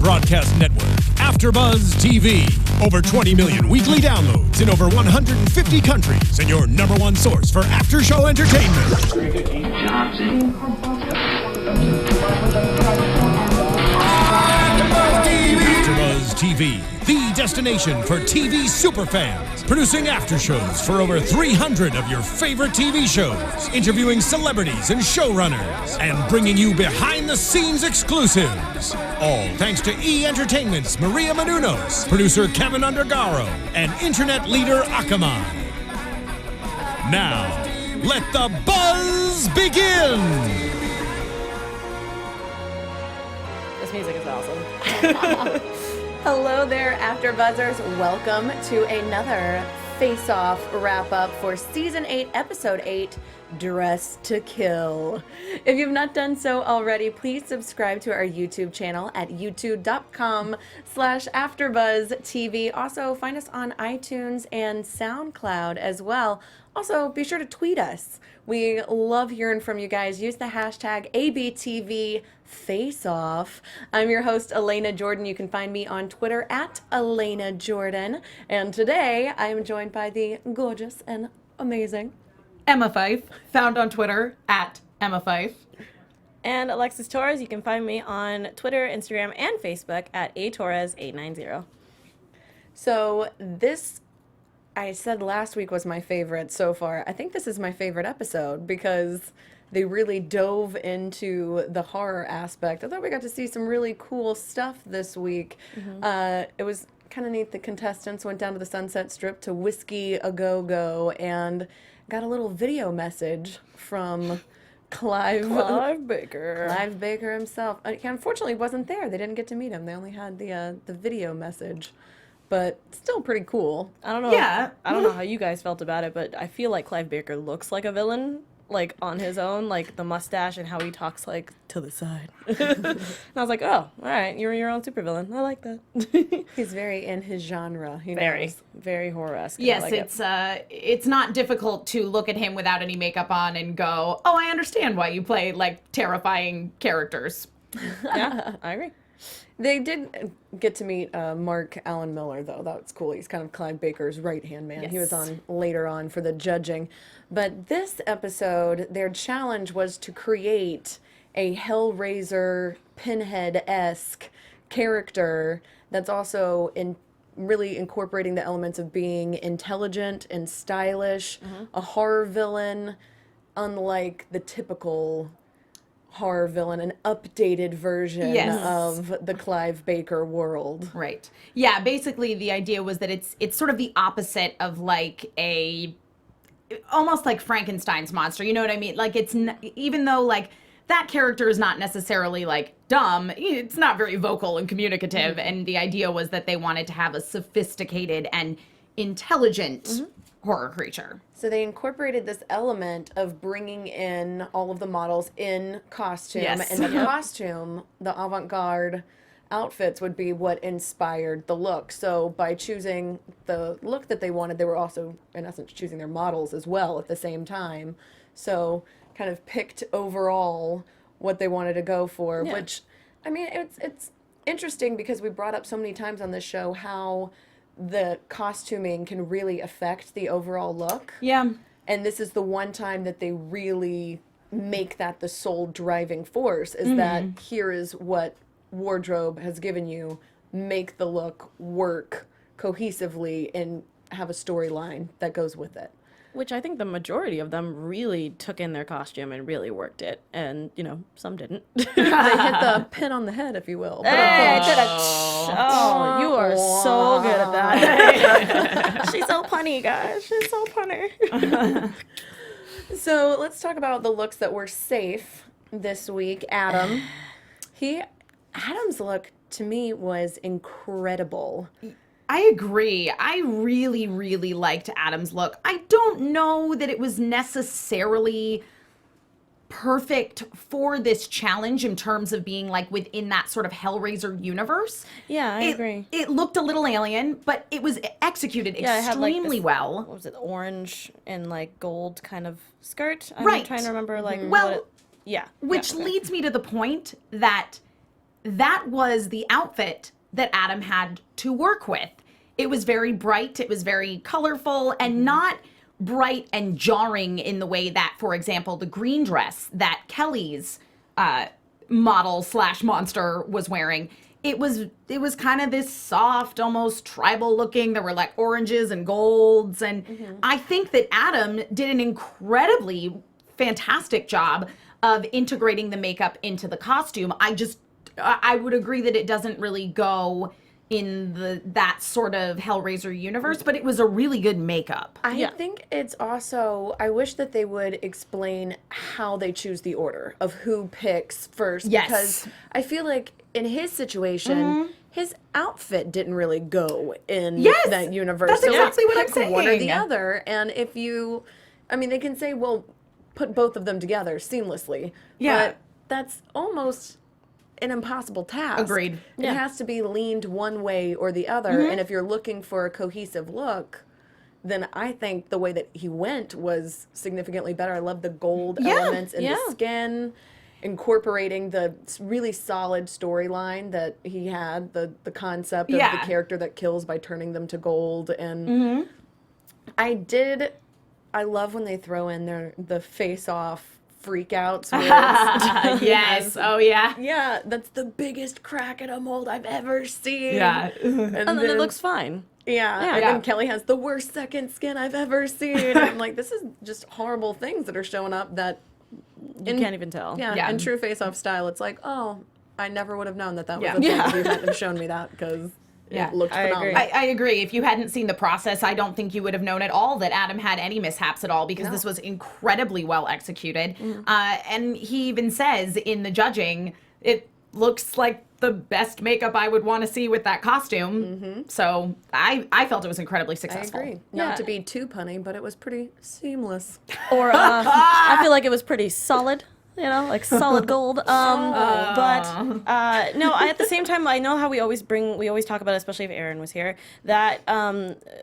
broadcast network, AFTERBUZZ TV. Over 20 million weekly downloads in over 150 countries, and your #1 source for after-show entertainment. AFTERBUZZ TV, the destination for TV superfans. Producing aftershows for over 300 of your favorite TV shows. Interviewing celebrities and showrunners. And bringing you behind-the-scenes exclusives. All thanks to E! Entertainment's Maria Menounos, producer Kevin Undergaro, and internet leader Akamai. Now, let the buzz begin! This music is awesome. Hello there, AfterBuzzers. Welcome to another face-off wrap-up for Season 8, Episode 8, Dress to Kill. If you've not done so already, please subscribe to our YouTube channel at youtube.com/AfterBuzzTV. Also, find us on iTunes and SoundCloud as well. Also, be sure to tweet us. We love hearing from you guys. Use the hashtag ABTVFaceoff. I'm your host, Alana Jordan. You can find me on Twitter at Alana Jordan. And today, I am joined by the gorgeous and amazing Emma Fyffe, found on Twitter at Emma Fyffe. And Alexis Torres, you can find me on Twitter, Instagram, and Facebook at atorres890. So this, I said last week was my favorite so far. I think this is my favorite episode because they really dove into the horror aspect. I thought we got to see some really cool stuff this week. It was kind of neat. The contestants went down to the Sunset Strip to Whiskey A Go Go and got a little video message from Clive Baker. Clive Baker himself. Unfortunately, he wasn't there. They didn't get to meet him. They only had the video message, but still pretty cool. I don't know. Yeah. I don't know how you guys felt about it, but I feel like Clive Baker looks like a villain, like on his own, like the mustache and how he talks like to the side. And I was like, oh, all right, you're your own supervillain. I like that. He's very in his genre. He Very, knows. very horror-esque. Yes, I like it's not difficult to look at him without any makeup on and go, oh, I understand why you play like terrifying characters. Yeah, I agree. They did get to meet Mark Allen Miller, though. That was cool. He's kind of Clive Baker's right-hand man. Yes. He was on later on for the judging. But this episode, their challenge was to create a Hellraiser, Pinhead-esque character that's also really incorporating the elements of being intelligent and stylish, a horror villain, unlike the typical horror villain, an updated version Yes. of the Clive Baker world. Right. Yeah, basically the idea was that it's sort of the opposite of like almost like Frankenstein's monster, you know what I mean? Like even though like that character is not necessarily like dumb, it's not very vocal and communicative, and the idea was that they wanted to have a sophisticated and intelligent horror creature. So they incorporated this element of bringing in all of the models in costume, Yes. and the costume, the avant-garde outfits would be what inspired the look. So by choosing the look that they wanted, they were also, in essence, choosing their models as well at the same time. So kind of picked overall what they wanted to go for, which, I mean, it's interesting because we brought up so many times on this show how the costuming can really affect the overall look. Yeah. And this is the one time that they really make that the sole driving force, is that here is what wardrobe has given you. Make the look work cohesively and have a storyline that goes with it. Which I think the majority of them really took in their costume and really worked it. And, you know, some didn't. They hit the pin on the head, if you will. Hey, oh, you are so good at that. She's so punny, guys. She's so punny. So let's talk about the looks that were safe this week. Adam's look, to me, was incredible. I agree. I really, really liked Adam's look. I don't know that it was necessarily perfect for this challenge in terms of being like within that sort of Hellraiser universe. Yeah, I agree. It looked a little alien, but it was executed Yeah, it had, like, extremely this- well. What was it, orange and like gold kind of skirt? I'm Right. trying to remember like Well, what it, yeah. Which yeah, okay. leads me to the point that that was the outfit that Adam had to work with. It was very bright, it was very colorful, and not bright and jarring in the way that, for example, the green dress that Kelly's model / monster was wearing. It was kind of this soft, almost tribal looking. There were like oranges and golds, and I think that Adam did an incredibly fantastic job of integrating the makeup into the costume. I would agree that it doesn't really go in that sort of Hellraiser universe, but it was a really good makeup. I think it's also, I wish that they would explain how they choose the order of who picks first. Yes. Because I feel like in his situation, his outfit didn't really go in that universe. That's exactly what I'm pick saying. one or the other. And if you, I mean, they can say, well, put both of them together seamlessly. Yeah. But that's almost an impossible task. Agreed. It has to be leaned one way or the other. And if you're looking for a cohesive look, then I think the way that he went was significantly better. I love the gold elements in the skin, incorporating the really solid storyline that he had, the concept of the character that kills by turning them to gold. And I love when they throw in the face-off freakouts. Yes. Oh, yeah. Yeah, that's the biggest crack in a mold I've ever seen. Yeah. And And then it looks fine. Yeah, and then Kelly has the worst second skin I've ever seen. I'm like, this is just horrible things that are showing up that You can't even tell. in true face-off style, it's like, oh, I never would have known that was a thing if you hadn't have shown me that, because it looked phenomenal. I agree. If you hadn't seen the process, I don't think you would have known at all that Adam had any mishaps at all, because this was incredibly well executed. And he even says in the judging, it looks like the best makeup I would want to see with that costume. So I felt it was incredibly successful. I agree. Not to be too punny, but it was pretty seamless. Or I feel like it was pretty solid. You know, like solid gold. But no, at the same time, I know how we always talk about, especially if Aaron was here, that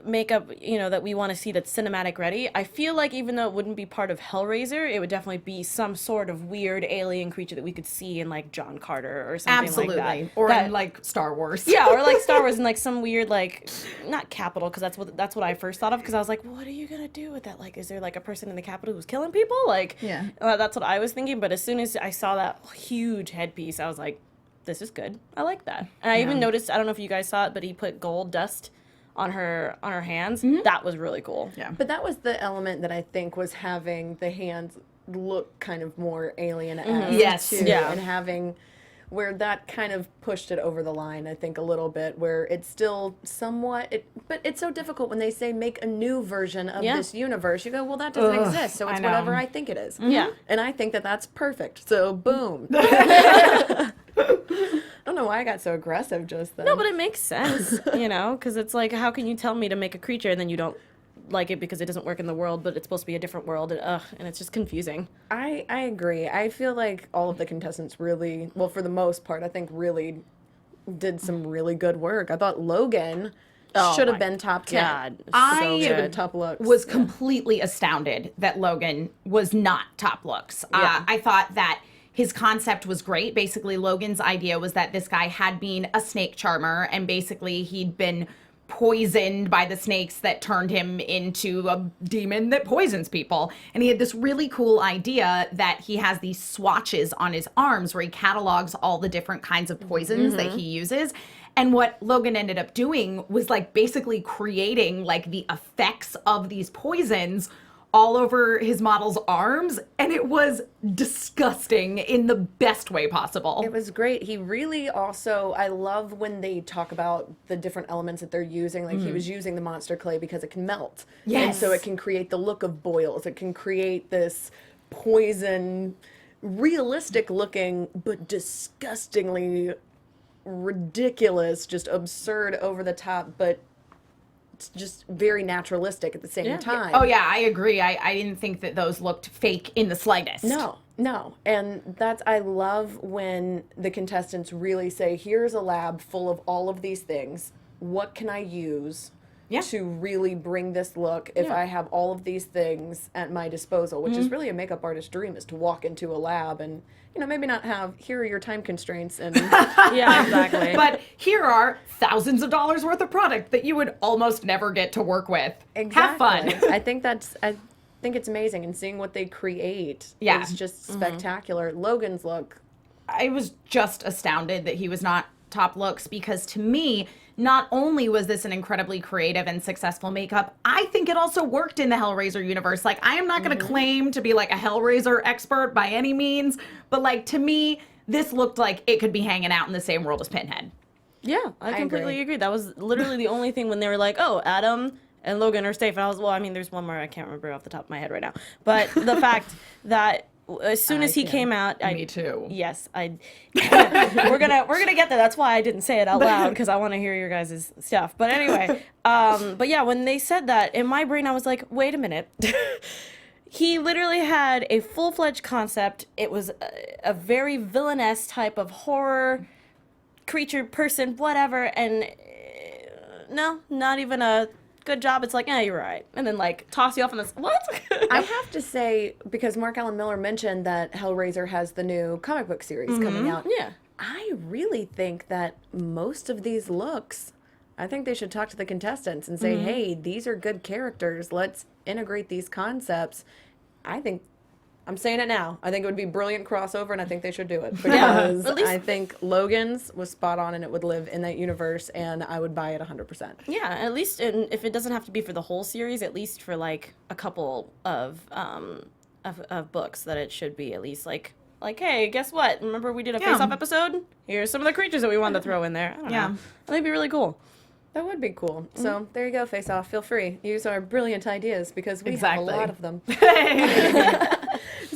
makeup, you know, that we want to see that's cinematic ready. I feel like even though it wouldn't be part of Hellraiser, it would definitely be some sort of weird alien creature that we could see in like John Carter or something Absolutely. like that. Or in like Star Wars. Yeah, or like Star Wars and like some weird, like, not Capitol, because that's what I first thought of, because I was like, well, what are you gonna do with that? Like, is there like a person in the Capitol who's killing people? Like, that's what I was thinking. But as soon as I saw that huge headpiece, I was like, this is good. I like that. And I even noticed, I don't know if you guys saw it, but he put gold dust on her hands. That was really cool. Yeah. But that was the element that I think was having the hands look kind of more alien-esque Yes. too, Yeah. and having where that kind of pushed it over the line, I think, a little bit, where it's still somewhat, but it's so difficult when they say make a new version of this universe. You go, well, that doesn't exist, so it's whatever I think it is. Yeah. And I think that that's perfect, so boom. I don't know why I got so aggressive just then. No, but it makes sense, you know, because it's like, how can you tell me to make a creature and then you don't like it because it doesn't work in the world, but it's supposed to be a different world, and it's just confusing. I agree. I feel like all of the contestants really, well, for the most part, I think really did some really good work. I thought Logan should have been top 10. God, I Should have been top looks. was completely astounded that Logan was not top looks. I thought that his concept was great. Basically, Logan's idea was that this guy had been a snake charmer, and basically he'd been poisoned by the snakes that turned him into a demon that poisons people. And he had this really cool idea that he has these swatches on his arms where he catalogs all the different kinds of poisons that he uses. And what Logan ended up doing was like basically creating like the effects of these poisons all over his model's arms, and it was disgusting in the best way possible. It was great. He really also, I love when they talk about the different elements that they're using. Like he was using the monster clay because it can melt. Yes. And so it can create the look of boils. It can create this poison, realistic looking, but disgustingly ridiculous, just absurd, over the top, but it's just very naturalistic at the same time. Oh yeah, I agree. I didn't think that those looked fake in the slightest. No. And I love when the contestants really say, here's a lab full of all of these things. What can I use to really bring this look if I have all of these things at my disposal, which is really a makeup artist's dream, is to walk into a lab and, you know, maybe not have, here are your time constraints and Yeah, exactly. But here are thousands of dollars worth of product that you would almost never get to work with. Have fun. I think it's amazing, and seeing what they create is just spectacular. Logan's look, I was just astounded that he was not top looks, because to me, not only was this an incredibly creative and successful makeup, I think it also worked in the Hellraiser universe. Like, I am not going to claim to be like a Hellraiser expert by any means, but like, to me, this looked like it could be hanging out in the same world as Pinhead. Yeah, I completely agree. That was literally the only thing when they were like, oh, Adam and Logan are safe. And I was, well, I mean, there's one more I can't remember off the top of my head right now. But the fact that as soon as he came out, Me too. Yes, we're gonna get there. That's why I didn't say it out loud, because I want to hear your guys' stuff. But anyway, but yeah, when they said that, in my brain I was like, wait a minute. He literally had a full-fledged concept. It was a very villainous type of horror creature, person, whatever, and no, not even a good job. It's like, yeah, you're right. And then, like, toss you off in this, what? I have to say, because Mark Allen Miller mentioned that Hellraiser has the new comic book series coming out. Yeah. I really think that most of these looks, I think they should talk to the contestants and say, hey, these are good characters. Let's integrate these concepts. I'm saying it now. I think it would be brilliant crossover, and I think they should do it. Because I think Logan's was spot on, and it would live in that universe, and I would buy it 100%. Yeah, at least, and if it doesn't have to be for the whole series, at least for like a couple of books, that it should be at least like, hey, guess what? Remember we did a face-off episode? Here's some of the creatures that we wanted to throw in there. I don't know. That'd be really cool. That would be cool. So there you go, Face Off. Feel free. Use our brilliant ideas, because we have a lot of them.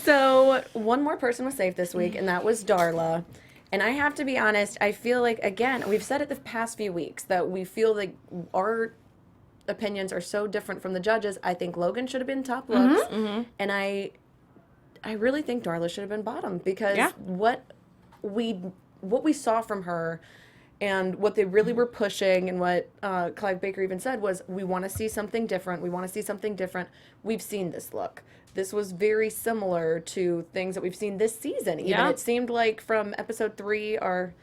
So one more person was safe this week, and that was Darla. And I have to be honest, I feel like, again, we've said it the past few weeks, that we feel like our opinions are so different from the judges. I think Logan should have been top looks, and I really think Darla should have been bottom, because what we saw from her and what they really were pushing, and what Clive Baker even said was, we want to see something different. We want to see something different. We've seen this look. This was very similar to things that we've seen this season. Even it seemed like from episode 3, our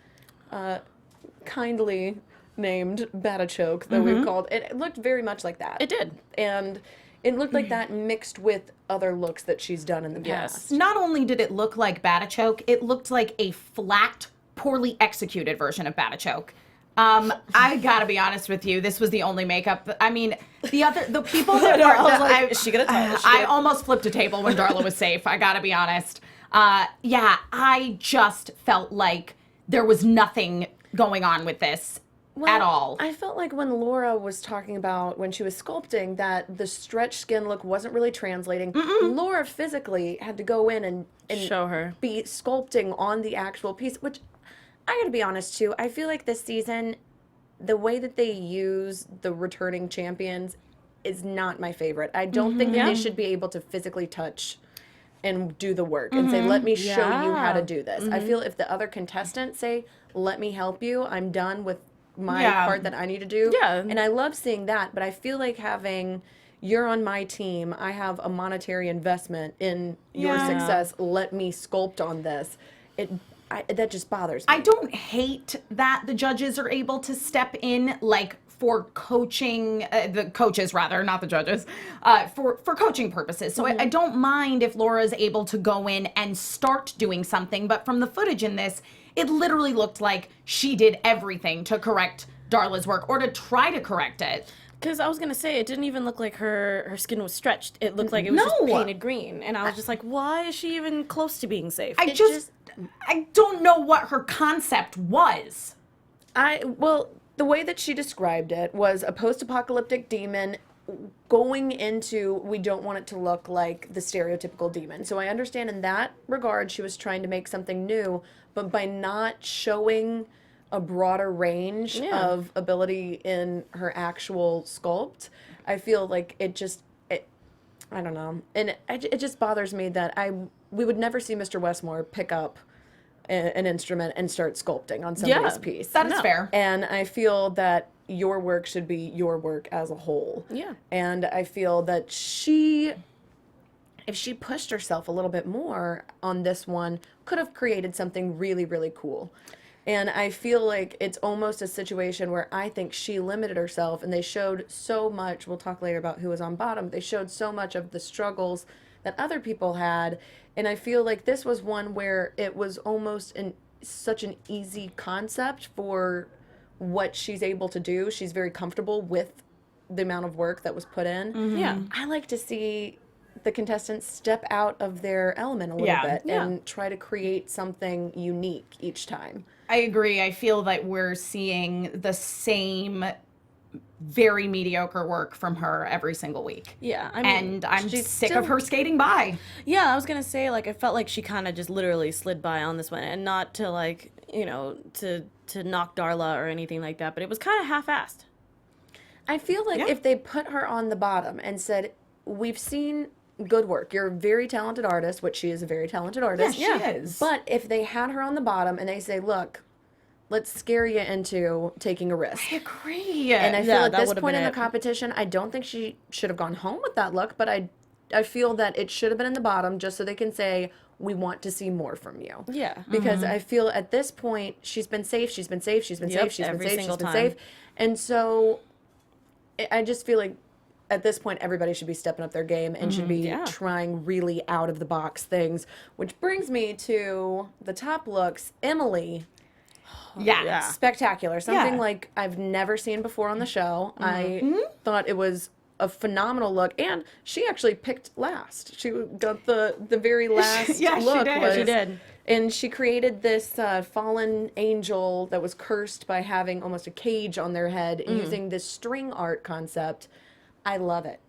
kindly named Batachoke that we've called, it looked very much like that. It did. And it looked like that mixed with other looks that she's done in the past. Not only did it look like Batachoke, it looked like a flat, poorly executed version of Batachoke. I gotta be honest with you, this was the only makeup. I mean, the people that were, is she gonna tell? I almost flipped a table when Darla was safe. I gotta be honest. I just felt like there was nothing going on with this at all. I felt like when Laura was talking about, when she was sculpting, that the stretch skin look wasn't really translating. Laura physically had to go in and show her, be sculpting on the actual piece, which I gotta be honest too, I feel like this season, the way that they use the returning champions is not my favorite. I don't think that they should be able to physically touch and do the work and say, let me show you how to do this. I feel if the other contestants say, let me help you, I'm done with my part that I need to do. And I love seeing that, but I feel like having, you're on my team, I have a monetary investment in your success, let me sculpt on this. That just bothers me. I don't hate that the judges are able to step in, like, for coaching, the coaches rather, not the judges, for coaching purposes. So I don't mind if Laura's able to go in and start doing something, but from the footage in this, it literally looked like she did everything to correct Darla's work, or to try to correct it. Because I was going to say, it didn't even look like her skin was stretched. It looked like it was just painted green. And I was just like, why is she even close to being safe? I don't know what her concept was. Well, the way that she described it was a post-apocalyptic demon going into, we don't want it to look like the stereotypical demon. So I understand in that regard she was trying to make something new, but by not showing a broader range of ability in her actual sculpt, I feel like I don't know. And it just bothers me that we would never see Mr. Westmore pick up an instrument and start sculpting on somebody's piece. That is fair. And I feel that your work should be your work as a whole. Yeah. And I feel that if she pushed herself a little bit more on this one, could have created something really, really cool. And I feel like it's almost a situation where I think she limited herself, and they showed so much. We'll talk later about who was on bottom. They showed so much of the struggles that other people had. And I feel like this was one where it was almost such an easy concept for what she's able to do. She's very comfortable with the amount of work that was put in. Yeah. I like to see the contestants step out of their element a little bit and try to create something unique each time. I agree. I feel that we're seeing the same very mediocre work from her every single week. Yeah, I mean, and I'm she's sick still- of her skating by. Yeah, I was gonna say, like, I felt like she kind of just literally slid by on this one, and not to, like, you know, to knock Darla or anything like that, but it was kind of half-assed. I feel like if they put her on the bottom and said, we've seen good work, you're a very talented artist, which she is a very talented artist. Yes, she is. But if they had her on the bottom and they say, look, let's scare you into taking a risk. I agree. And I feel at that this would've point been in the it. competition, I don't think she should have gone home with that look, but I feel that it should have been in the bottom just so they can say, we want to see more from you. Yeah. Because I feel at this point, she's been safe, she's been safe, she's been Yep, safe, she's been every safe, she's single been time. safe. And so I just feel like at this point, everybody should be stepping up their game and should be Yeah. trying really out of the box things. Which brings me to the top looks. Emily, Yeah. spectacular. Something Yeah. like I've never seen before on the show. I thought it was a phenomenal look, and she actually picked last. She got the very last Yeah, she look. did. She did. And she created this fallen angel that was cursed by having almost a cage on their head using this string art concept. I love it.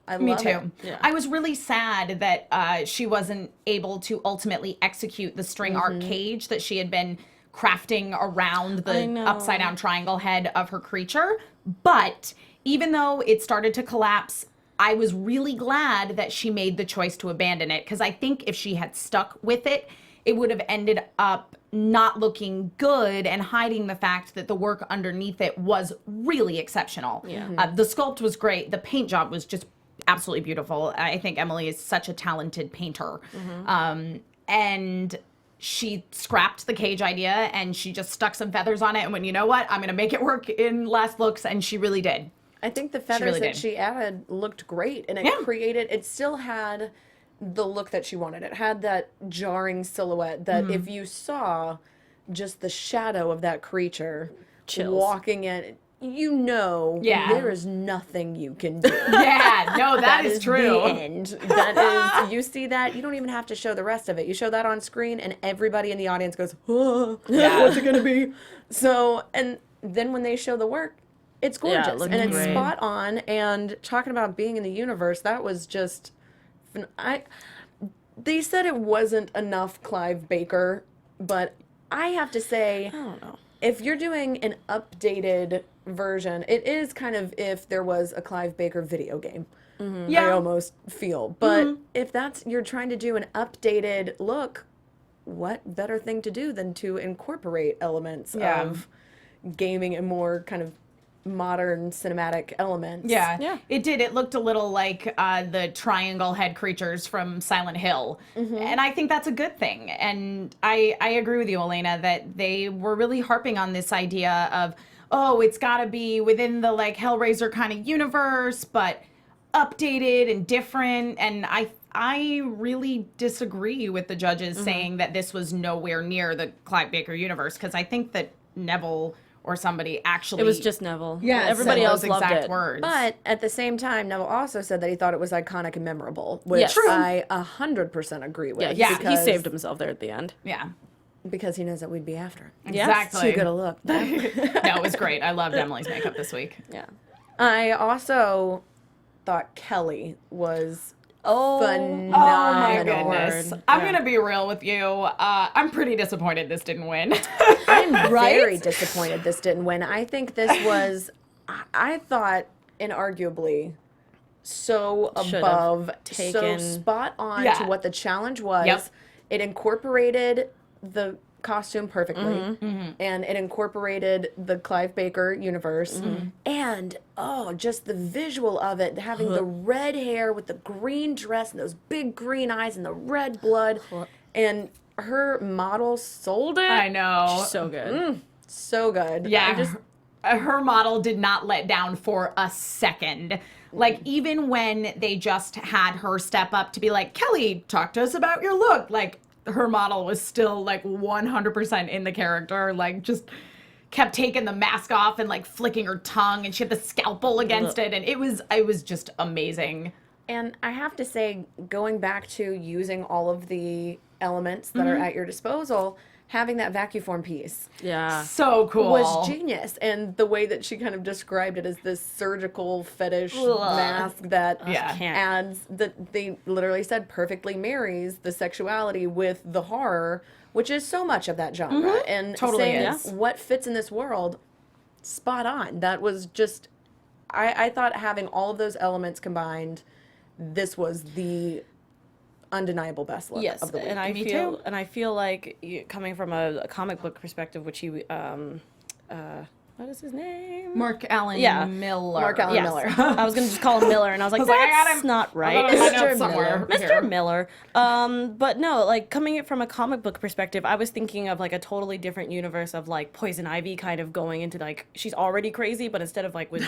I Me love too. it. Yeah. I was really sad that she wasn't able to ultimately execute the string art cage that she had been crafting around I the know. upside down triangle head of her creature. But even though it started to collapse, I was really glad that she made the choice to abandon it, because I think if she had stuck with it, it would have ended up not looking good and hiding the fact that the work underneath it was really exceptional. Yeah. The sculpt was great. The paint job was just absolutely beautiful. I think Emily is such a talented painter. And she scrapped the cage idea and she just stuck some feathers on it and went, you know what? I'm going to make it work in last looks. And she really did. I think the feathers really that did. she added looked great, and it it still had the look that she wanted. It had that jarring silhouette that if you saw just the shadow of that creature Chills. walking in, you know there is nothing you can do. Yeah, no, that is true. The end. That is, you see that, you don't even have to show the rest of it. You show that on screen, and everybody in the audience goes, oh, what's it gonna be? So, and then when they show the work, it's gorgeous, it looked and it's great. spot on. And talking about being in the universe, that was just, they said it wasn't enough Clive Baker, but I have to say, I don't know. if you're doing an updated version, it is kind of if there was a Clive Baker video game. I almost feel. But if you're trying to do an updated look, what better thing to do than to incorporate elements of gaming and more kind of modern cinematic elements. Yeah, it did. It looked a little like the triangle head creatures from Silent Hill. And I think that's a good thing. And I agree with you, Elena, that they were really harping on this idea of, oh, it's got to be within the like Hellraiser kind of universe, but updated and different. And I really disagree with the judges saying that this was nowhere near the Clive Baker universe, because I think that Neville or somebody actually... It was just Neville. Yeah, Everybody said else those loved exact it. words. But at the same time, Neville also said that he thought it was iconic and memorable, which Yes. True. I 100% agree with. Yeah, he because, saved himself there at the end. Yeah. Because he knows that we'd be after him. Exactly. Too good a look. No, it was great. I loved Emily's makeup this week. Yeah. I also thought Kelly was phenomenal. Oh my goodness. Lord. I'm Yeah. going to be real with you. I'm pretty disappointed this didn't win. I'm very disappointed this didn't win. I think this was, I thought, inarguably so Should've above, so taken- spot on Yeah. to what the challenge was. Yep. It incorporated the costume perfectly, and it incorporated the Clive Baker universe, and just the visual of it, having the red hair with the green dress and those big green eyes and the red blood, and her model sold it. I know. She's so good. So good. Yeah, her model did not let down for a second. Like, even when they just had her step up to be like, Kelly, talk to us about your look. Like, her model was still, like, 100% in the character. Like, just kept taking the mask off and, like, flicking her tongue. And she had the scalpel against it. And it was just amazing. And I have to say, going back to using all of the elements that are at your disposal, having that vacuform piece So cool. was genius. And the way that she kind of described it as this surgical fetish mask that adds, that they literally said perfectly marries the sexuality with the horror, which is so much of that genre. And Totally saying is. what fits in this world, spot on. That was just, I thought having all of those elements combined, this was the undeniable best look of the week. And Me too. I feel like coming from a comic book perspective, which he what is his name? Mark Allen Miller. Mark Allen Miller. I was gonna just call him Miller, and I was like, I got that's him. not right. Mr. Miller. But no, like coming it from a comic book perspective, I was thinking of like a totally different universe of like Poison Ivy kind of going into like, she's already crazy, but instead of like with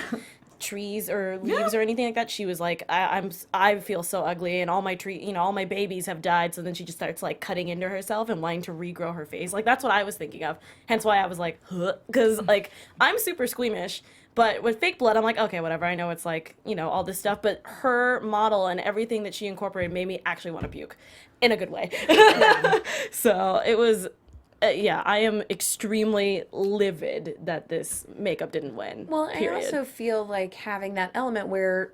trees or leaves or anything like that, she was like, I feel so ugly, and all my all my babies have died. So then she just starts like cutting into herself and wanting to regrow her face. Like, that's what I was thinking of. Hence why I was like, because like I'm super squeamish. But with fake blood, I'm like, okay, whatever. I know it's like, all this stuff. But her model and everything that she incorporated made me actually want to puke in a good way. So it was, I am extremely livid that this makeup didn't win. Well, period. I also feel like having that element where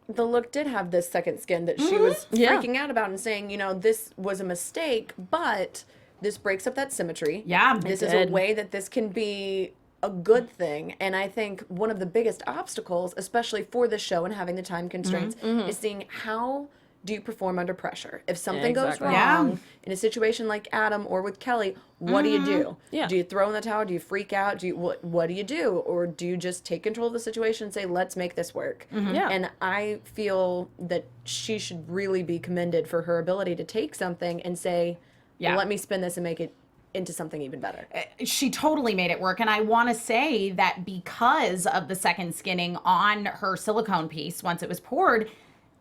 the look did have this second skin that she was freaking out about and saying, this was a mistake, but this breaks up that symmetry. Yeah, This is a way that this can be a good thing. And I think one of the biggest obstacles, especially for this show and having the time constraints, is seeing how do you perform under pressure? If something goes wrong in a situation like Adam or with Kelly, what do you do? Yeah. Do you throw in the towel? Do you freak out? What do you do? Or do you just take control of the situation and say, let's make this work? Yeah. And I feel that she should really be commended for her ability to take something and say, let me spin this and make it into something even better. She totally made it work. And I want to say that because of the second skinning on her silicone piece, once it was poured,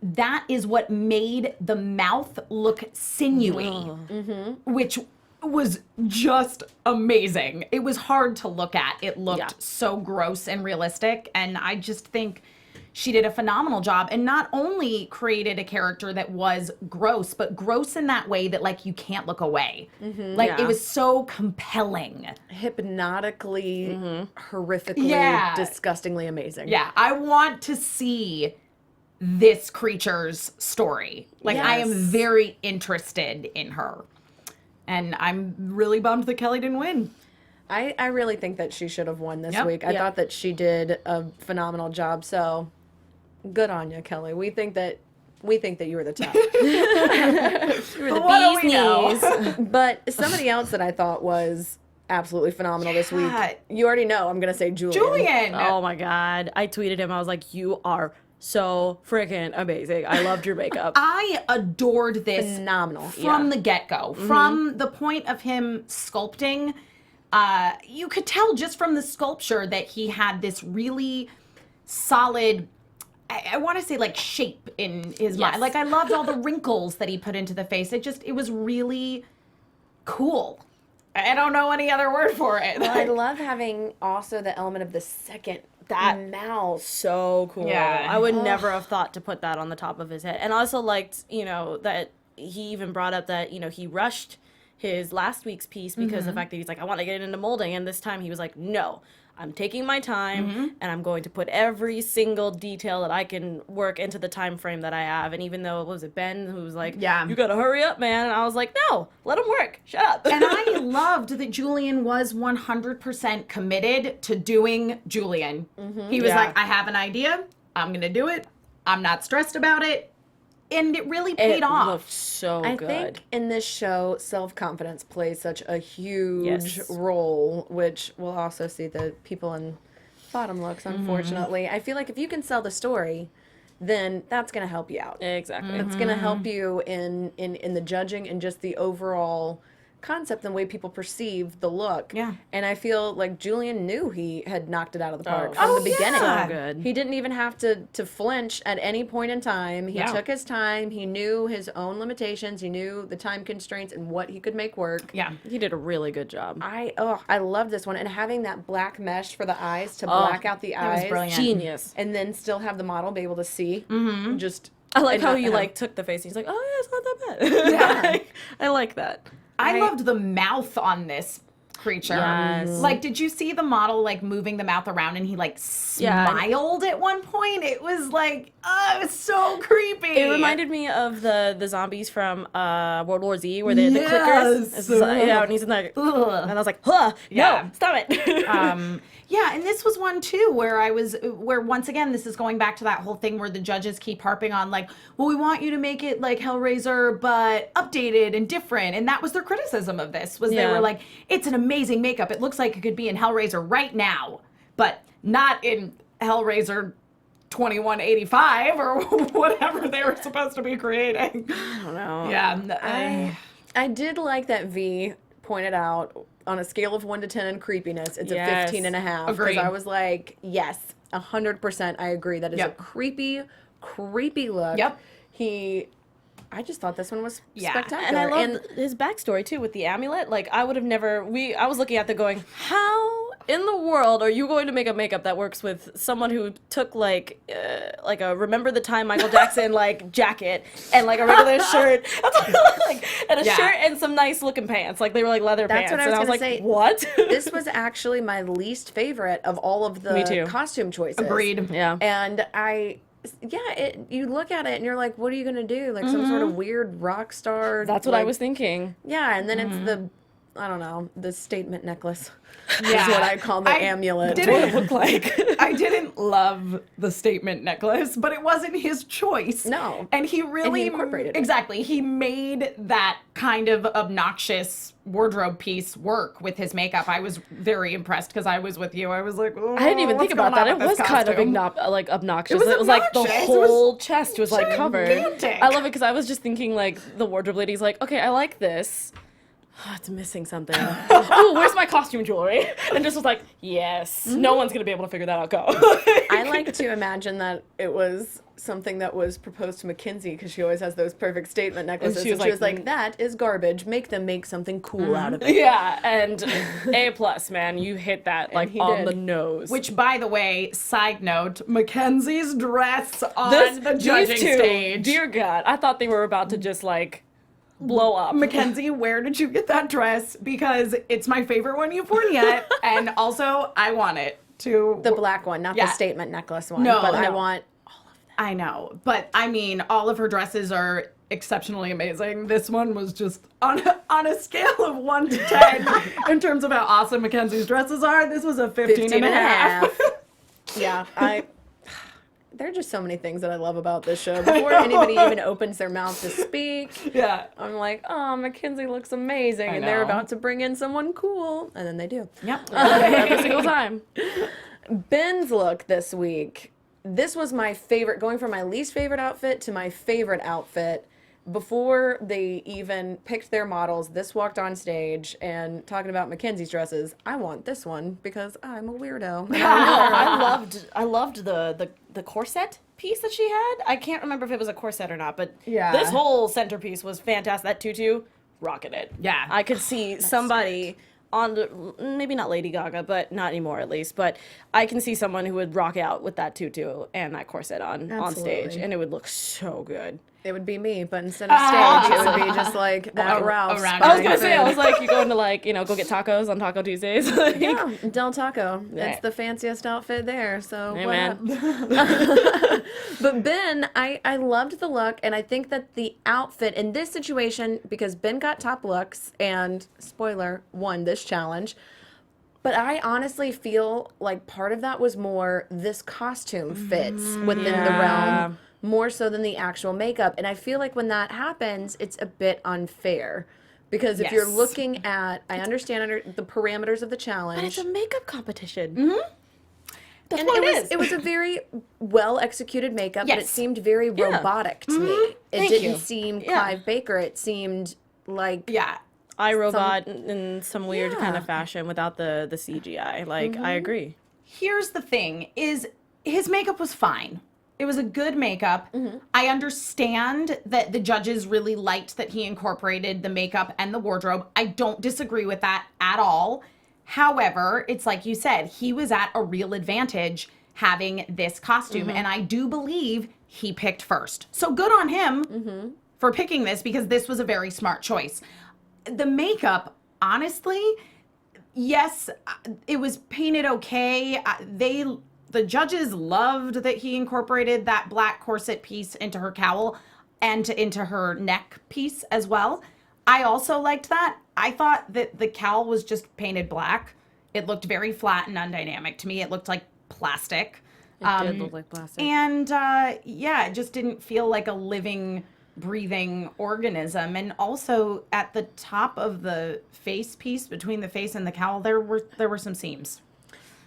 that is what made the mouth look sinewy, which was just amazing. It was hard to look at. It looked so gross and realistic. And I just think she did a phenomenal job, and not only created a character that was gross, but gross in that way that, like, you can't look away. Like, it was so compelling. Hypnotically, horrifically, disgustingly amazing. Yeah, I want to see this creature's story. Like, I am very interested in her. And I'm really bummed that Kelly didn't win. I really think that she should have won this week. I thought that she did a phenomenal job. So good on you, Kelly. We think that you were the top. You were the bee's knees. But somebody else that I thought was absolutely phenomenal this week. You already know. I'm gonna say Julian. Oh my God. I tweeted him. I was like, you are so freaking amazing. I loved your makeup. I adored this Phenomenal. from the get-go. From the point of him sculpting, you could tell just from the sculpture that he had this really solid, I want to say, like, shape in his mind. Like, I loved all the wrinkles that he put into the face. It was really cool. I don't know any other word for it. Well, I love having also the element of the second mouth. So cool. Yeah. I would never have thought to put that on the top of his head. And I also liked, that he even brought up that, he rushed his last week's piece because the fact that he's like, I want to get into molding. And this time he was like, no, I'm taking my time and I'm going to put every single detail that I can work into the time frame that I have. And even though it was Ben who was like, you got to hurry up, man. And I was like, no, let him work. Shut up. And I loved that Julian was 100% committed to doing Julian. He was like, I have an idea. I'm going to do it. I'm not stressed about it. and it really paid off. It looked so I good. think in this show, self-confidence plays such a huge role, which we'll also see the people in bottom looks, unfortunately. I feel like if you can sell the story, then that's going to help you out. Exactly. It's going to help you in the judging and just the overall concept and the way people perceive the look. Yeah. And I feel like Julian knew he had knocked it out of the park Oh. from the beginning. yeah. So good. He didn't even have to flinch at any point in time. He Yeah. took his time. He knew his own limitations. He knew the time constraints and what he could make work. Yeah. He did a really good job. I love this one. And having that black mesh for the eyes to black out the that was eyes. brilliant. Genius. And then still have the model be able to see. Just I like and how not you have- like took the face and he's like, oh yeah, it's not that bad. Yeah. Like, I like that. I loved the mouth on this creature. Yes. Like, did you see the model like moving the mouth around and he like Yeah. smiled at one point? It was like, oh, it was so creepy. It reminded me of the zombies from World War Z where they're the Yes. clickers. It's and he's in there. Ugh. And I was like, huh, Yeah. no, stop it. Yeah, and this was one too where once again this is going back to that whole thing where the judges keep harping on like, well, we want you to make it like Hellraiser but updated and different, and that was their criticism of this was they Yeah. were like, it's an amazing makeup, it looks like it could be in Hellraiser right now, but not in Hellraiser 2185 or whatever they were supposed to be creating. I don't know. Yeah, I did like that V pointed out on a scale of 1 to 10 in creepiness, it's Yes. a 15 and a half. Agreed. Because I was like, yes, 100% I agree. That is Yep. a creepy look. Yep. I just thought this one was Yeah. spectacular. And I love his backstory too with the amulet. Like I would have never. I was looking at that going, how in the world are you going to make a makeup that works with someone who took like a Remember the Time Michael Jackson like jacket and like a regular shirt, that's what it looked like, and a Yeah. shirt and some nice looking pants, like they were like leather That's pants. what I and was I was gonna like, say. what? This was actually my least favorite of all of Me too. the costume choices. agreed. Yeah. And you look at it and you're like, what are you going to do? Like some sort of weird rock star. That's what I like- was thinking. Yeah, and then it's I don't know, the statement necklace. Yeah. Is what I call the amulet. didn't- What it looked like. I didn't love the statement necklace, but it wasn't his choice. No. And he really incorporated it. Exactly. He made that kind of obnoxious wardrobe piece work with his makeup. I was very impressed because I was with you. I was like, oh, I didn't even think what's about going that. on It with was this kind of costume? obnoxious. It was like the obnoxious. It was whole chest was like covered. gigantic. I love it because I was just thinking like the wardrobe lady's like, okay, I like this. Oh, it's missing something. Ooh, where's my costume jewelry? And just was like, yes. No one's gonna be able to figure that out. Go. I like to imagine that it was something that was proposed to Mackenzie because she always has those perfect statement necklaces. she And was she was like, like, that is garbage. Make them make something cool out of it. Yeah, and A+, man, you hit that like he on did. the nose. Which, by the way, side note, Mackenzie's dress on the these judging two, stage. dear God, I thought they were about to just like blow up. Mackenzie, where did you get that dress? Because it's my favorite one you've worn yet, and also I want it to. The black one, not Yeah. the statement necklace one. No, but I no. want I know, but I mean, all of her dresses are exceptionally amazing. This one was just on a scale of 1 to 10 in terms of how awesome Mackenzie's dresses are. This was a 15 and a half. Yeah, there are just so many things that I love about this show. Before anybody even opens their mouth to speak, Yeah. I'm like, oh, Mackenzie looks amazing. And they're know. about to bring in someone cool. And then they do. Yep. Every single time. Ben's look this week. This was my favorite, going from my least favorite outfit to my favorite outfit. Before they even picked their models, this walked on stage and talking about Mackenzie's dresses. I want this one because I'm a weirdo. I loved the corset piece that she had. I can't remember if it was a corset or not, but Yeah. this whole centerpiece was fantastic. That tutu, rocking it. Yeah. I could see somebody on the, maybe not Lady Gaga, but not anymore at least, but I can see someone who would rock out with that tutu and that corset on stage, Absolutely. and it would look so good. It would be me, but instead of stage, it would be just like at Ralph's. around I was your gonna say, I food. was like, you going to like, go get tacos on Taco Tuesdays? Like, Yeah, Del Taco. That's Yeah. the fanciest outfit there. So Hey, what man. up? But Ben, I loved the look, and I think that the outfit in this situation, because Ben got top looks and spoiler, won this challenge. But I honestly feel like part of that was more this costume fits within the realm more so than the actual makeup. And I feel like when that happens, it's a bit unfair. Because if you're Yes. looking at, I understand under the parameters of the challenge. But it's a makeup competition. That's and what it was a very well executed makeup, but it Yes. seemed very robotic to me. It Thank didn't you. seem Yeah. Clive Baker. It seemed like Yeah. iRobot in some weird kind Yeah. of fashion without the CGI. Like, I agree. Here's the thing, is his makeup was fine. It was a good makeup. I understand that the judges really liked that he incorporated the makeup and the wardrobe. I don't disagree with that at all. However, it's like you said, he was at a real advantage having this costume, and I do believe he picked first. So good on him for picking this, because this was a very smart choice. The makeup, honestly, yes, it was painted okay. The judges loved that he incorporated that black corset piece into her cowl and into her neck piece as well. I also liked that. I thought that the cowl was just painted black. It looked very flat and undynamic to me. It looked like plastic. It did look like plastic. And yeah, it just didn't feel like a living, breathing organism. And also at the top of the face piece, between the face and the cowl, there were some seams.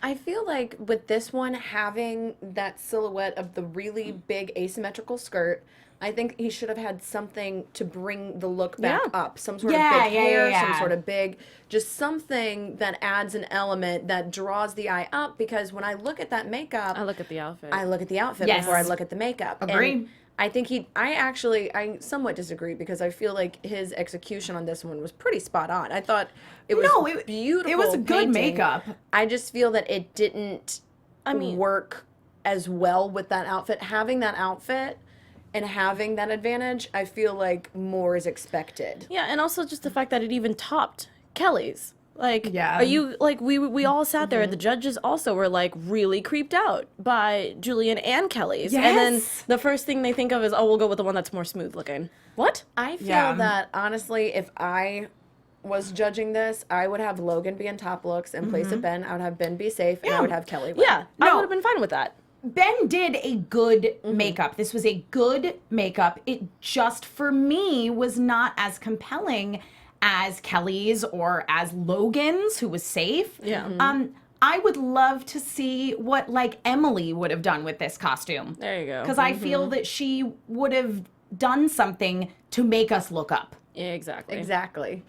I feel like with this one, having that silhouette of the really big asymmetrical skirt, I think he should have had something to bring the look back up. Some sort of big hair, some sort of big, just something that adds an element that draws the eye up. Because when I look at that makeup, I look at the outfit. I look at the outfit Yes. before I look at the makeup. Agree. And I think I somewhat disagree, because I feel like his execution on this one was pretty spot on. I thought it was beautiful. It was a good painting. makeup. I just feel that it didn't work as well with that outfit. Having that outfit and having that advantage, I feel like more is expected. Yeah, and also just the fact that it even topped Kelly's. Like, Yeah. are you, like, we all sat there, and the judges also were, like, really creeped out by Julian and Kelly's. And then Yes. the first thing they think of is, oh, we'll go with the one that's more smooth looking. What? I feel Yeah. that, honestly, if I was judging this, I would have Logan be in top looks in place of Ben. I would have Ben be safe, and I would have Kelly win. Yeah, I No. would have been fine with that. Ben did a good makeup. This was a good makeup. It just, for me, was not as compelling as Kelly's or as Logan's, who was safe. Yeah. I would love to see what, like, Emily would have done with this costume. There you go. Because I feel that she would have done something to make us look up. Yeah, exactly. Exactly.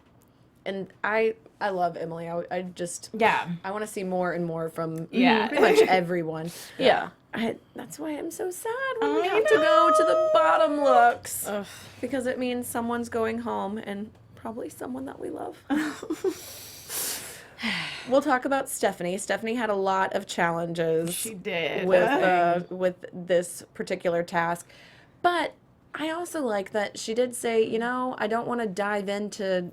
And I love Emily. I just Yeah. I want to see more and more from Yeah. pretty much everyone. Yeah. That's why I'm so sad when we I have to go to the bottom looks. Ugh. Because it means someone's going home, and probably someone that we love. We'll talk about Stephanie. Stephanie had a lot of challenges. She did. with this particular task. But I also like that she did say, I don't want to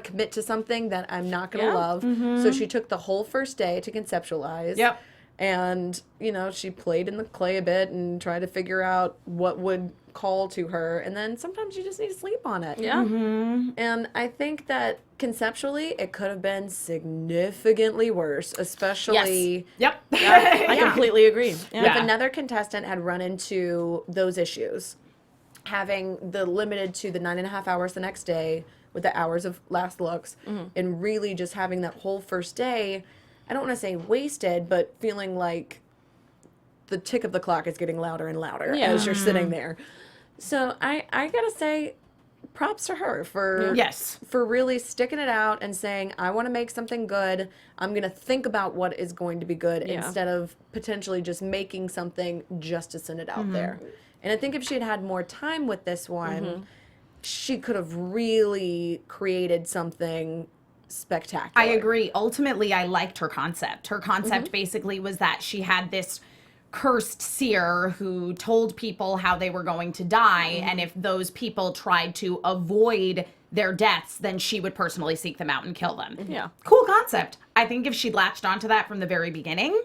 commit to something that I'm not going to Yeah. love. So she took the whole first day to conceptualize. Yep. And, she played in the clay a bit and tried to figure out what would call to her. And then sometimes you just need to sleep on it. Yeah. And I think that conceptually it could have been significantly worse, especially Yep. I completely agree. Yeah. if another contestant had run into those issues, having the limited to the 9.5 hours the next day with the hours of last looks, and really just having that whole first day, I don't want to say wasted, but feeling like the tick of the clock is getting louder and louder as you're sitting there. So I gotta say, props to her for Yes. for really sticking it out and saying, I want to make something good. I'm going to think about what is going to be good instead of potentially just making something just to send it out there. And I think if she had had more time with this one, she could have really created something spectacular. I agree. Ultimately, I liked her concept. Her concept basically was that she had this cursed seer who told people how they were going to die, and if those people tried to avoid their deaths, then she would personally seek them out and kill them. Yeah. Cool concept. I think if she'd latched onto that from the very beginning,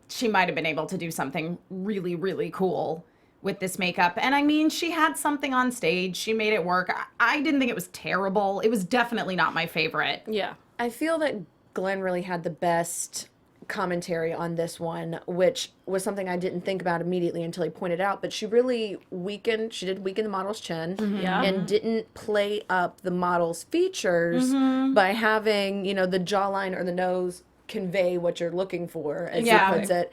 she might have been able to do something really, really cool with this makeup. And I mean, she had something on stage. She made it work. I didn't think it was terrible. It was definitely not my favorite. Yeah. I feel that Glenn really had the best commentary on this one, which was something I didn't think about immediately until he pointed out, but she really weakened the model's chin and didn't play up the model's features by having, you know, the jawline or the nose convey what you're looking for, as he puts it,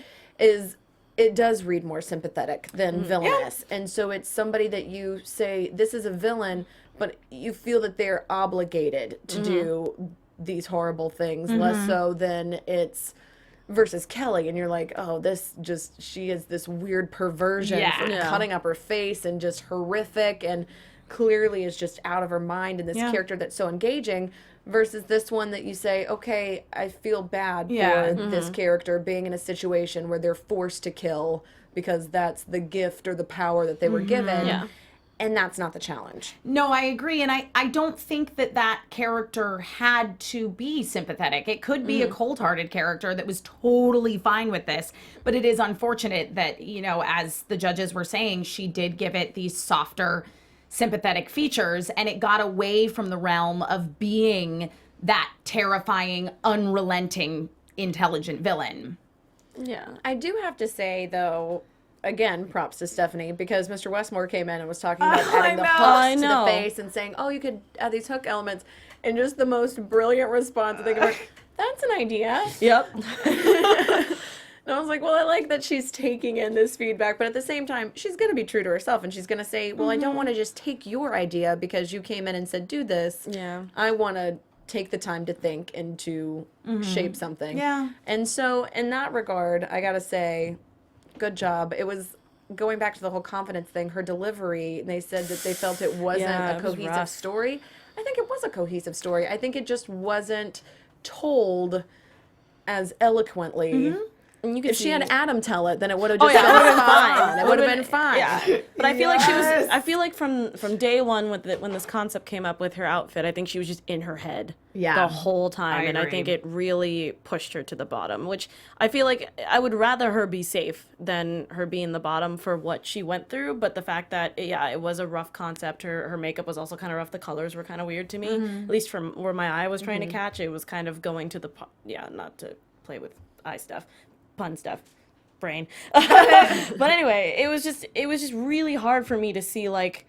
it does read more sympathetic than villainous. And so it's somebody that you say, this is a villain, but you feel that they're obligated to do these horrible things, less so than it's versus Kelly, and you're like, oh, she is this weird perversion for cutting up her face and just horrific and clearly is just out of her mind, and this character that's so engaging, versus this one that you say, okay, I feel bad for this character being in a situation where they're forced to kill because that's the gift or the power that they were given. And that's not the challenge. No, I agree. And I don't think that character had to be sympathetic. It could be a cold-hearted character that was totally fine with this. But it is unfortunate that, you know, as the judges were saying, she did give it these softer, sympathetic features. And it got away from the realm of being that terrifying, unrelenting, intelligent villain. Yeah. I do have to say, though, again, props to Stephanie, because Mr. Westmore came in and was talking about adding the hooks to the face and saying, oh, you could add these hook elements, and just the most brilliant response. I think, that's an idea. Yep. And I was like, well, I like that she's taking in this feedback, but at the same time, she's going to be true to herself, and she's going to say, well, I don't want to just take your idea because you came in and said, do this. Yeah. I want to take the time to think and to shape something. Yeah. And so, in that regard, I got to say, good job. It was going back to the whole confidence thing, her delivery, they said that they felt it wasn't a cohesive story. I think it was a cohesive story. I think it just wasn't told as eloquently. And you could if she had Adam tell it, then it would have just been fine. It would have been fine. Yeah. But I feel like she was. I feel like from day one when this concept came up with her outfit, I think she was just in her head the whole time, and I think it really pushed her to the bottom. Which I feel like I would rather her be safe than her be in the bottom for what she went through. But the fact that it was a rough concept. Her makeup was also kind of rough. The colors were kind of weird to me, at least from where my eye was trying to catch. It was kind of going to the not to play with eye stuff. Pun stuff, brain. But anyway, it was just really hard for me to see like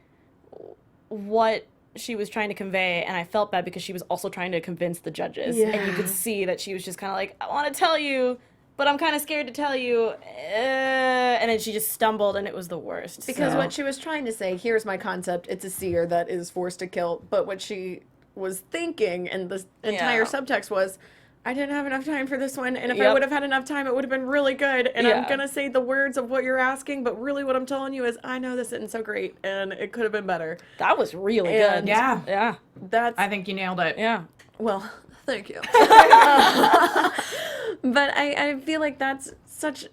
what she was trying to convey, and I felt bad because she was also trying to convince the judges, and you could see that she was just kind of like, I want to tell you, but I'm kind of scared to tell you, and then she just stumbled, and it was the worst. Because what she was trying to say, here's my concept, it's a seer that is forced to kill, but what she was thinking, and the entire subtext was, I didn't have enough time for this one, and if I would have had enough time, it would have been really good, and I'm going to say the words of what you're asking, but really what I'm telling you is, I know this isn't so great, and it could have been better. That was really good. Yeah. I think you nailed it. Yeah. Well, thank you. But I feel like that's such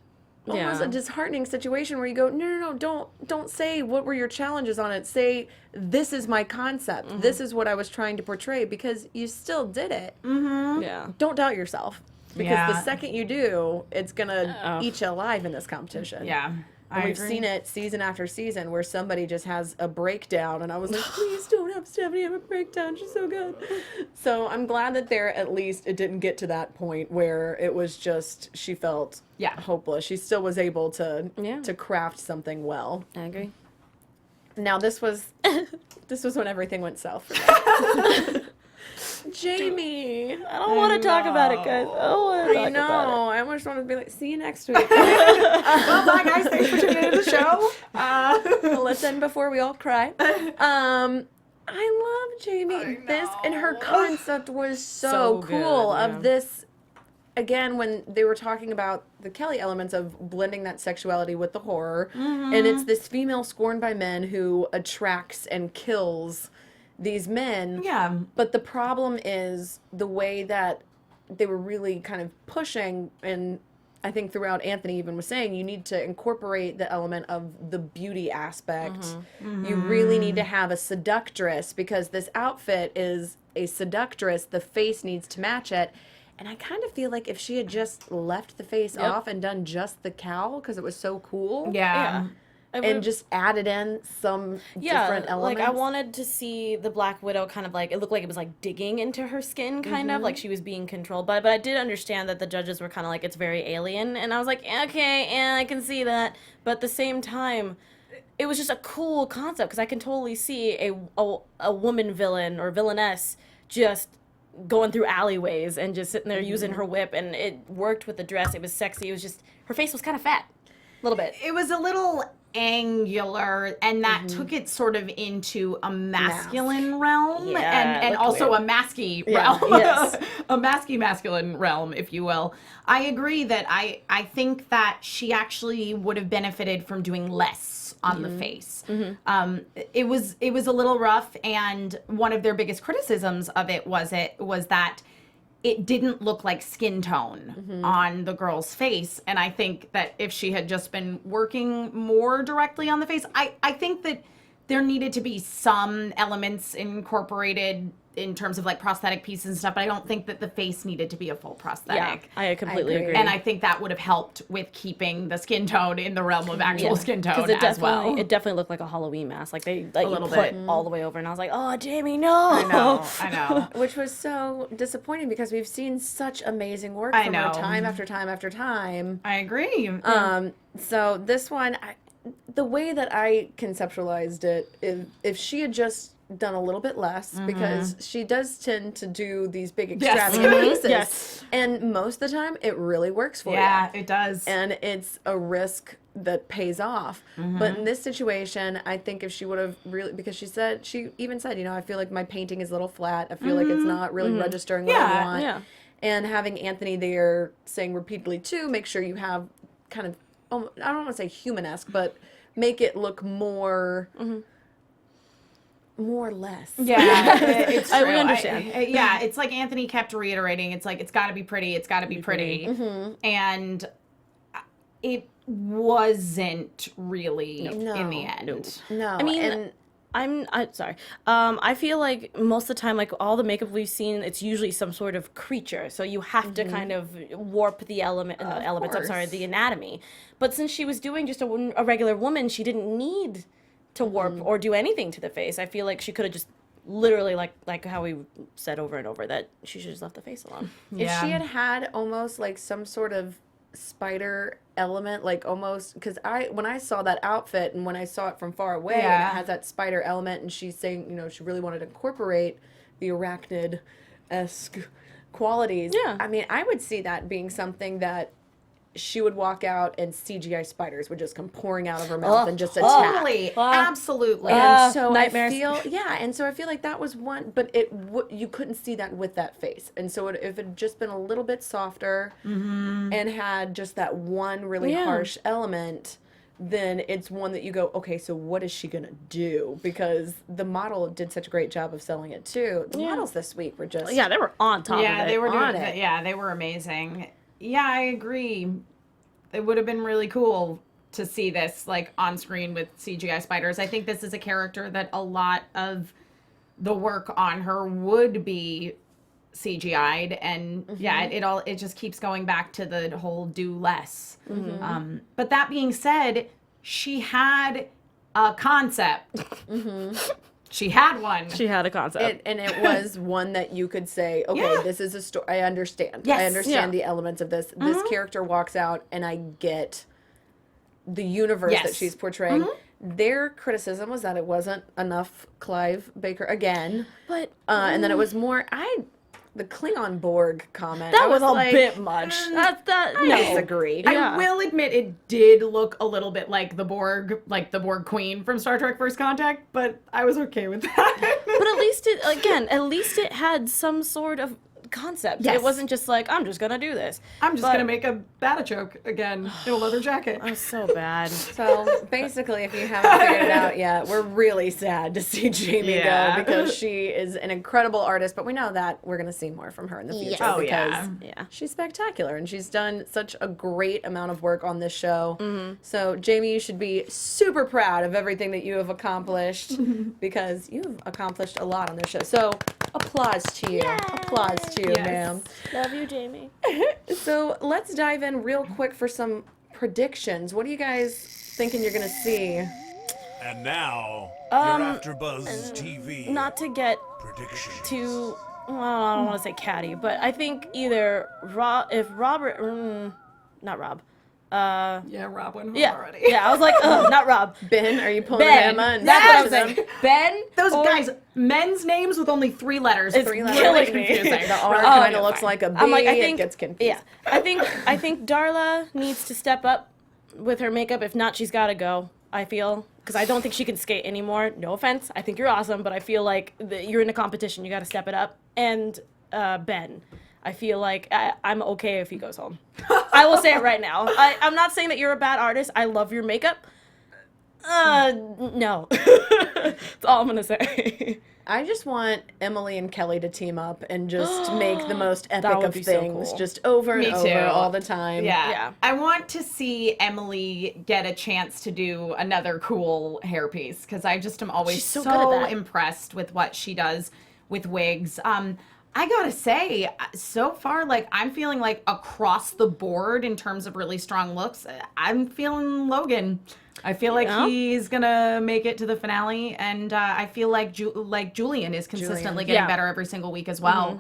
almost a disheartening situation where you go, no, don't say what were your challenges on it. Say, this is my concept. This is what I was trying to portray, because you still did it. Yeah. Don't doubt yourself, because the second you do, it's going to eat you alive in this competition. Yeah. And we've seen it season after season where somebody just has a breakdown, and I was like, please don't have Stephanie have a breakdown. She's so good. So I'm glad that at least it didn't get to that point where it was just she felt hopeless. She still was able to craft something well. I agree. Now this was when everything went south for me. Jamie. I don't want to talk about it, guys. I don't want to talk about it. I almost wanted to be like, see you next week. Well, bye, guys. Thanks for tuning into the show. Listen before we all cry. I love Jamie. This and her concept was so cool of this. Again, when they were talking about the Kelly elements of blending that sexuality with the horror, and it's this female scorned by men who attracts and kills these men. Yeah. But the problem is the way that they were really kind of pushing, and I think throughout Anthony even was saying, you need to incorporate the element of the beauty aspect. You really need to have a seductress, because this outfit is a seductress. The face needs to match it. And I kind of feel like if she had just left the face off and done just the cowl, because it was so cool. Yeah. and just added in some different elements. Like I wanted to see the Black Widow kind of like, it looked like it was like digging into her skin kind of, like she was being controlled by, but I did understand that the judges were kind of like, it's very alien, and I was like, okay, and I can see that, but at the same time, it was just a cool concept, because I can totally see a woman villain or villainess just going through alleyways and just sitting there using her whip, and it worked with the dress. It was sexy. It was just, her face was kind of fat, a little bit. It was a little angular, and that took it sort of into a masculine realm, Yeah, and also weird. a masky realm, Yes. a masculine realm, if you will. I agree that I think that she actually would have benefited from doing less on the face. It was a little rough, and one of their biggest criticisms of it was that it didn't look like skin tone on the girl's face. And I think that if she had just been working more directly on the face, I think that there needed to be some elements incorporated in terms of like prosthetic pieces and stuff, but I don't think that the face needed to be a full prosthetic. Yeah, I completely agree. And I think that would have helped with keeping the skin tone in the realm of actual skin tone as well. It definitely looked like a Halloween mask. Like they like little put bit. all the way over, and I was like, oh, Jamie, no. I know. Which was so disappointing because we've seen such amazing work I from her know. time after time after time. I agree. So this one, the way that I conceptualized it, if she had just done a little bit less, because she does tend to do these big extravagant pieces, Yes. and most of the time it really works for you. Yeah, it does. And it's a risk that pays off. But in this situation, I think if she would have really, because she even said, you know, I feel like my painting is a little flat. I feel like it's not really registering what I want. Yeah. And having Anthony there saying repeatedly too, make sure you have kind of, I don't want to say human-esque, but make it look more or less. Yeah, it's true. We understand. Yeah, it's like Anthony kept reiterating, it's like, it's got to be pretty, it's got to be pretty. And it wasn't really in the end. No. I mean, and I'm sorry. I feel like most of the time, like all the makeup we've seen, it's usually some sort of creature. So you have to kind of warp the elements. I'm sorry, course. the anatomy. But since she was doing just a regular woman, she didn't need to warp or do anything to the face. I feel like she could have just literally, like how we said over and over, that she should just left the face alone. if she had almost like some sort of spider element, like almost, because when I saw that outfit and when I saw it from far away, and it has that spider element, and she's saying, you know, she really wanted to incorporate the arachnid-esque qualities. Yeah. I mean, I would see that being something that she would walk out and CGI spiders would just come pouring out of her mouth and just attack. Totally, absolutely. And so nightmares. and so I feel like that was one, but you couldn't see that with that face. And so if it had just been a little bit softer and had just that one really harsh element, then it's one that you go, okay, so what is she gonna do? Because the model did such a great job of selling it too. The models this week were just Yeah, they were on top of it. they were doing on it. Yeah, they were amazing. Yeah, I agree. It would have been really cool to see this like on screen with CGI spiders. I think this is a character that a lot of the work on her would be CGI'd, and it just keeps going back to the whole do less. But that being said, she had a concept. She had one. She had a concept. and it was one that you could say, okay, this is a story. I understand. Yes. I understand the elements of this. This character walks out, and I get the universe that Yes. she's portraying. Their criticism was that it wasn't enough Clive Baker again, but and then it was more. The Klingon Borg comment. that I was a like, bit much. I No. disagree. I will admit it did look a little bit like the Borg Queen from Star Trek First Contact, but I was okay with that. But at least it had some sort of concept. Yes. It wasn't just like, I'm just gonna do this. I'm just But- gonna make a Batichoke again in a leather jacket. That was so bad. So basically, if you haven't figured it out yet, we're really sad to see Jamie Yeah. go, because she is an incredible artist, but we know that we're going to see more from her in the future. Oh, because yeah. Yeah. she's spectacular, and she's done such a great amount of work on this show. So Jamie, you should be super proud of everything that you have accomplished, because you've accomplished a lot on this show. So applause to you. Applause to you, Yes. ma'am. Love you, Jamie. So let's dive in real quick for some predictions. What are you guys thinking you're gonna see? And now, your AfterBuzz TV Not to get predictions. too, well, I don't want to say catty, but I think either if Robert, not Rob. Yeah, Rob went home Yeah, already. yeah. I was like, not Rob. Ben, are you pulling Ben. Emma? And That's what I'm switching saying. them? Ben. Those or- guys, men's names with only 3 letters. It's Three really letters. killing me. confusing. The R Oh, kind yeah, of looks fine. like a B. I'm like, I think it gets confused. Yeah, I think Darla needs to step up with her makeup. If not, she's got to go. I feel, because I don't think she can skate anymore. No offense, I think you're awesome, but I feel like you're in a competition. You got to step it up. And Ben, I feel like I'm okay if he goes home. I will say it right now. I'm not saying that you're a bad artist. I love your makeup. No. That's all I'm gonna say. I just want Emily and Kelly to team up and just make the most epic would of be so things, cool. just over Me and too. over all the time. Yeah. Yeah. I want to see Emily get a chance to do another cool hairpiece because I just am always She's so so, good at that. impressed with what she does with wigs. I gotta say, so far, like, I'm feeling like across the board in terms of really strong looks, I'm feeling Logan. I feel like Yeah. he's gonna make it to the finale, and I feel like Julian is consistently getting Yeah. better every single week as well.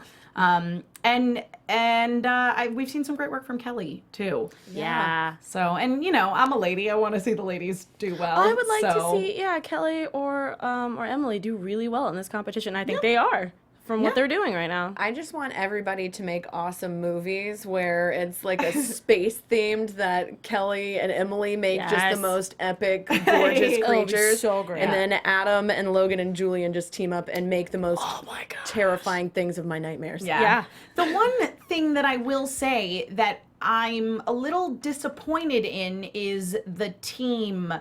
We've seen some great work from Kelly too. Yeah. So, and you know, I'm a lady. I want to see the ladies do well. I would like to so- see, Kelly or Emily do really well in this competition. I think they are from what they're doing right now. I just want everybody to make awesome movies where it's like a space themed that Kelly and Emily make just Yes. the most epic, gorgeous It'll be creatures. so great. And then Adam and Logan and Julian just team up and make the most my gosh. terrifying things of my nightmares. Yeah. Yeah. The one thing that I will say that I'm a little disappointed in is the team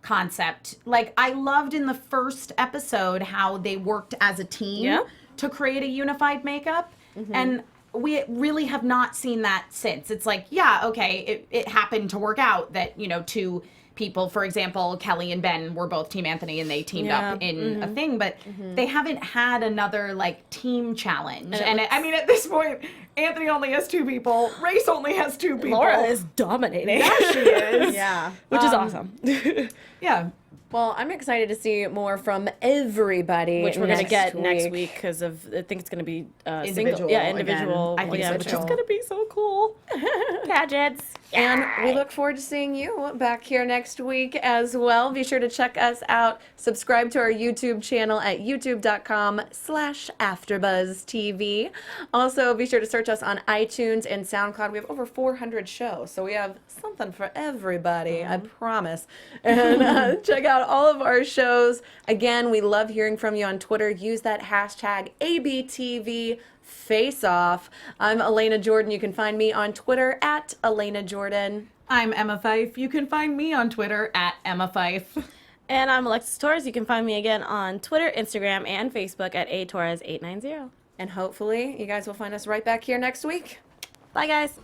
concept. Like, I loved in the first episode how they worked as a team Yeah. to create a unified makeup. And we really have not seen that since. It's like, yeah, okay, it happened to work out that, you know, 2 people, for example, Kelly and Ben were both Team Anthony and they teamed Yeah. up in a thing, but they haven't had another like team challenge. it And I mean, at this point, Anthony only has 2 people, Race only has 2 people. Laura is dominating. Yeah, she is. Yeah. Which is awesome. Yeah. Well, I'm excited to see more from everybody. Which we're going to get next week. week because of, I think it's going to be Individual single. Yeah, again. individual. I think so, which too. is going to be so cool. Pageants. And we look forward to seeing you back here next week as well. Be sure to check us out. Subscribe to our YouTube channel at youtube.com/AfterBuzzTV. Also, be sure to search us on iTunes and SoundCloud. We have over 400 shows, so we have something for everybody, I promise. And check out all of our shows. Again, we love hearing from you on Twitter. Use that hashtag ABTV. Face Off. I'm Alana Jordan. You can find me on Twitter at Alana Jordan. I'm Emma Fyffe. You can find me on Twitter at Emma Fyffe. And I'm Alexis Torres. You can find me again on Twitter, Instagram, and Facebook at atorres890. And hopefully you guys will find us right back here next week. Bye, guys.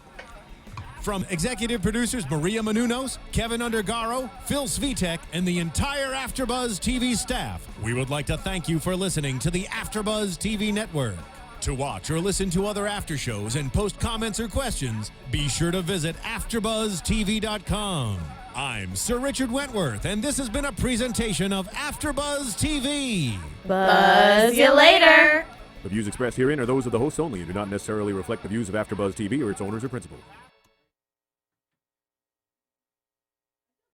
From executive producers Maria Menounos, Kevin Undergaro, Phil Svitek, and the entire AfterBuzz TV staff, we would like to thank you for listening to the AfterBuzz TV network. To watch or listen to other after shows and post comments or questions, be sure to visit AfterBuzzTV.com. I'm Sir Richard Wentworth, and this has been a presentation of AfterBuzz TV. Buzz you later. The views expressed herein are those of the hosts only and do not necessarily reflect the views of AfterBuzz TV or its owners or principals.